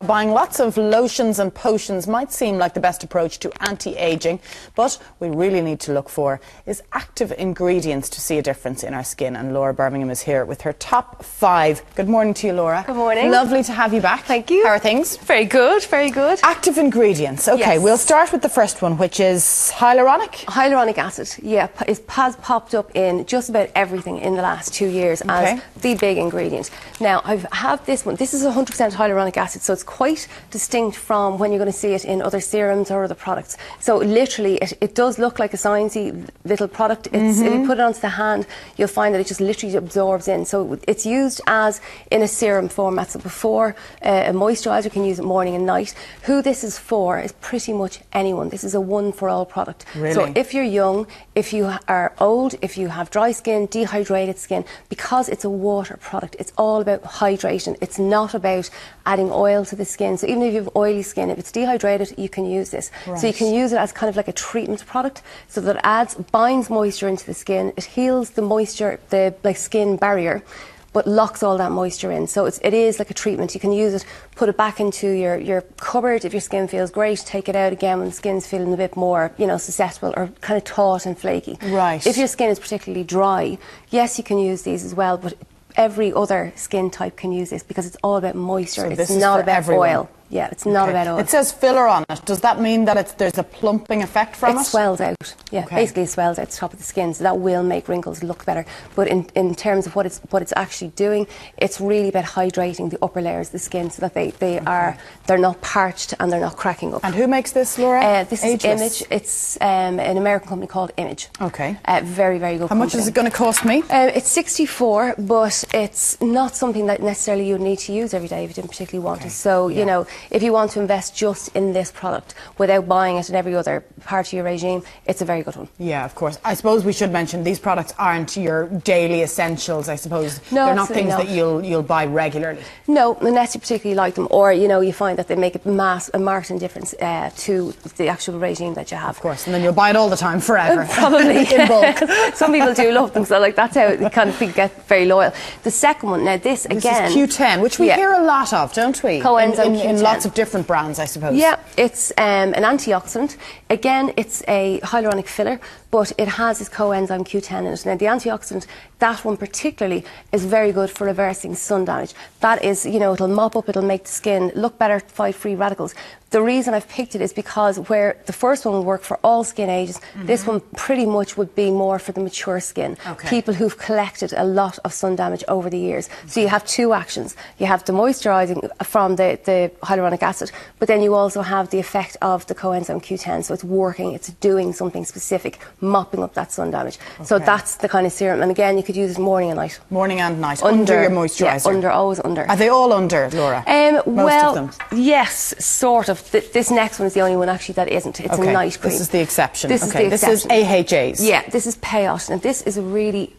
Buying lots of lotions and potions might seem like the best approach to anti-aging, but we really need to look for is active ingredients to see a difference in our skin. And Laura Birmingham is here with her top 5. Good morning to you, Laura. Good morning. Lovely to have you back. Thank you. How are things? Very good, very good. Active ingredients. Okay, yes. We'll start with the first one, which is hyaluronic. Hyaluronic acid, yeah, it has popped up in just about everything in the last 2 years as the big ingredient. Now, I have this one. This is 100% hyaluronic acid, so it's quite distinct from when you're going to see it in other serums or other products. So literally, it does look like a sciencey little product. It's, if you put it onto the hand, you'll find that it just literally absorbs in. So it's used as in a serum format. So before a moisturiser, can use it morning and night. Who this is for is pretty much anyone. This is a one-for-all product. Really? So if you're young, if you are old, if you have dry skin, dehydrated skin, because it's a water product, it's all about hydration. It's not about adding oil to the skin. So even if you have oily skin, if it's dehydrated, you can use this. Right. So you can use it as kind of like a treatment product, so that it binds moisture into the skin, it heals the moisture, the skin barrier, but locks all that moisture in. So it is like a treatment. You can use it, put it back into your cupboard if your skin feels great, take it out again when the skin's feeling a bit more, susceptible or kind of taut and flaky. Right. If your skin is particularly dry, yes, you can use these as well, but every other skin type can use this because it's all about moisture. So it's not about oil. Yeah, it's not about oil. It says filler on it. Does that mean that there's a plumping effect from it? It swells out. Yeah, basically it swells out the top of the skin, so that will make wrinkles look better. But in terms of what it's actually doing, it's really about hydrating the upper layers of the skin so that they're not parched and they're not cracking up. And who makes this, Laura? This is Image. It's an American company called Image. Okay. Very, very good. How much is it going to cost me? It's 64, but it's not something that necessarily you would need to use every day if you didn't particularly want to. So if you want to invest just in this product without buying it in every other part of your regime, it's a very good one. Yeah, of course. I suppose we should mention these products aren't your daily essentials, I suppose. No, they're not things that you'll buy regularly. No, unless you particularly like them, or you find that they make a marked difference to the actual regime that you have. Of course, and then you'll buy it all the time forever. Probably. In bulk. Some people do love them, so that's how it kind of people get very loyal. The second one, now this again is Q10, which we hear a lot of, don't we? Coenzyme Q10. In lots of different brands, I suppose. Yeah, it's an antioxidant. Again, it's a hyaluronic filler, but it has this coenzyme Q10 in it. Now, the antioxidant, that one particularly, is very good for reversing sun damage. That is, it'll mop up, it'll make the skin look better, fight free radicals. The reason I've picked it is because where the first one will work for all skin ages, this one pretty much would be more for the mature skin. People who've collected a lot of sun damage over the years. So you have two actions. You have the moisturising from the hyaluronic acid, but then you also have the effect of the coenzyme Q10. So it's working, it's doing something specific, mopping up that sun damage. So that's the kind of serum. And again, you could use it morning and night. Morning and night, under your moisturiser. Yeah, always under. Are they all under, Laura? Most of them? Yes, sort of. This next one is the only one actually that isn't. It's a night cream. This is the exception. This is the exception. This is AHAs. Yeah, this is peyote, and this is a really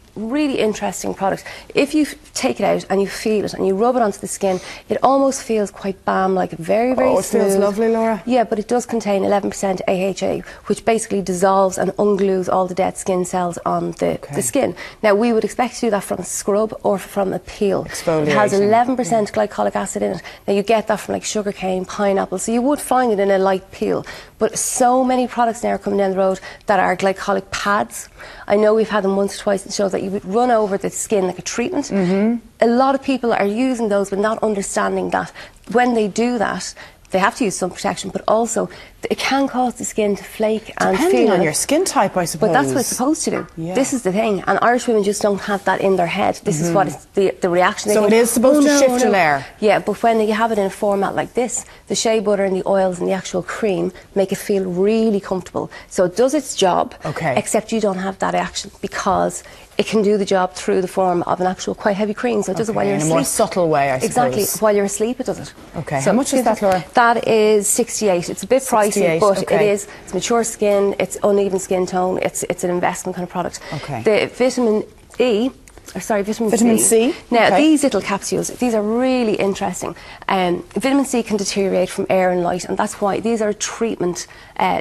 interesting product. If you take it out and you feel it and you rub it onto the skin, it almost feels quite balm-like, very, very smooth. It feels lovely, Laura. Yeah, but it does contain 11% AHA, which basically dissolves and unglues all the dead skin cells on the skin. Now, we would expect to do that from a scrub or from a peel. Exfoliating. It has 11% glycolic acid in it. Now, you get that from like sugarcane, pineapple, so you would find it in a light peel. But so many products now are coming down the road that are glycolic pads. I know we've had them once or twice in shows that you would run over the skin like a treatment. A lot of people are using those but not understanding that when they do that, they have to use sun protection, but also it can cause the skin to flake and feel. Depending on your skin type, I suppose. But that's what it's supposed to do. Yeah. This is the thing, and Irish women just don't have that in their head. This is what it's the reaction. So it is supposed to shift a layer. Yeah, but when you have it in a format like this, the shea butter and the oils and the actual cream make it feel really comfortable. So it does its job, except you don't have that action because it can do the job through the form of an actual quite heavy cream. So it does it while you're asleep. In a more subtle way, I suppose. Exactly. While you're asleep, it does it. Okay. So how much is that, Laura? That is 68. It's a bit pricey, but it's mature skin, it's uneven skin tone, it's an investment kind of product. Okay. The vitamin E Vitamin C. Now, these little capsules, these are really interesting. Vitamin C can deteriorate from air and light, and that's why these are a treatment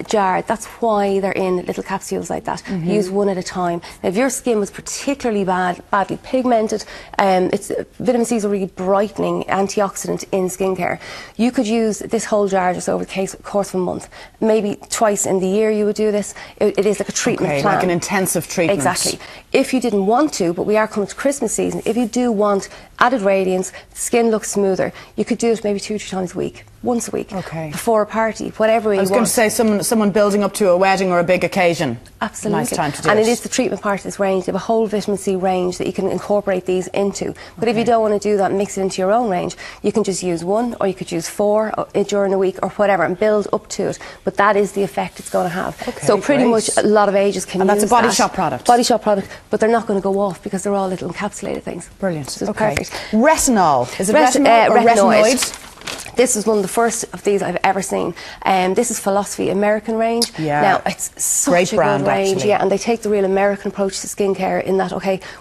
jar. That's why they're in little capsules like that. Use one at a time. Now, if your skin was particularly badly pigmented, vitamin C is a really brightening antioxidant in skincare. You could use this whole jar just over the course of a month. Maybe twice in the year you would do this. It is like a treatment plan. Like an intensive treatment. Exactly. If you didn't want to, but we are coming to Christmas season, if you do want added radiance, skin looks smoother, you could do it maybe 2 or 3 times a week. Once a week, before a party, whatever you want. I was going to say someone building up to a wedding or a big occasion. Absolutely. Nice time to do and it. It is the treatment part of this range. They have a whole vitamin C range that you can incorporate these into. But if you don't want to do that and mix it into your own range, you can just use 1, or you could use 4 during a week or whatever, and build up to it. But that is the effect it's going to have. So pretty much a lot of ages can use that. And that's a Body Shop product? Body Shop product, but they're not going to go off because they're all little encapsulated things. Brilliant. So it's perfect. Retinol. Is it retinol or retinoid? This is one of the first of these I've ever seen. This is Philosophy American range. Now, it's such a good range. Actually. And they take the real American approach to skincare in that,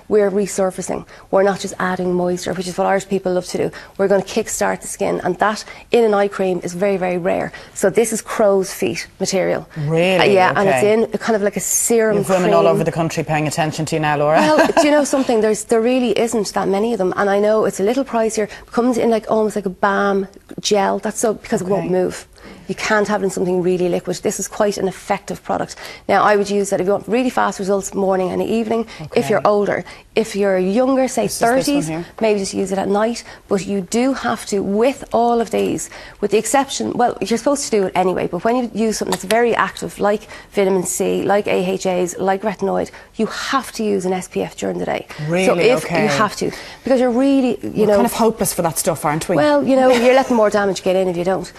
we're resurfacing. We're not just adding moisture, which is what Irish people love to do. We're going to kick-start the skin, and that in an eye cream is very, very rare. So this is crow's feet material. Really? And it's in kind of like a serum You've women all over the country paying attention to you now, Laura. Well, do you know something? There really isn't that many of them, and I know it's a little pricier. It comes in like almost like a balm gel. That's so because it won't move. You can't have it in something really liquid. This is quite an effective product. Now, I would use that if you want really fast results, morning and evening. If you're older, if you're younger, say 30s, maybe just use it at night. But you do have to, with all of these, with the exception, well, you're supposed to do it anyway, but when you use something that's very active, like vitamin C, like AHAs, like retinoid, you have to use an SPF during the day. Really? So you have to, because you're really, We're kind of hopeless for that stuff, aren't we? Well, you're letting more damage get in if you don't.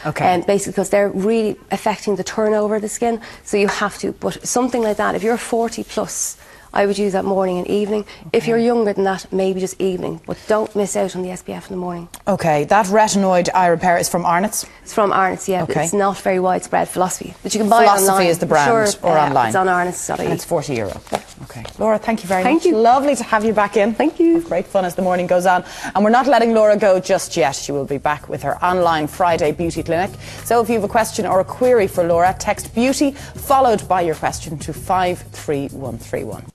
Basically, because they're really affecting the turnover of the skin, so you have to. But something like that, if you're 40 plus, I would use that morning and evening. If you're younger than that, maybe just evening, but don't miss out on the SPF in the morning. That retinoid eye repair is from Arnott's? It's from Arnott's, but it's not very widespread. Philosophy, but you can buy it online. Philosophy is the brand, or online? It's on Arnott's.ie. And it's €40. Laura, thank you very much. Thank you. Lovely to have you back in. Thank you. Great fun as the morning goes on. And we're not letting Laura go just yet. She will be back with her online Friday beauty clinic. So if you have a question or a query for Laura, text beauty followed by your question to 53131.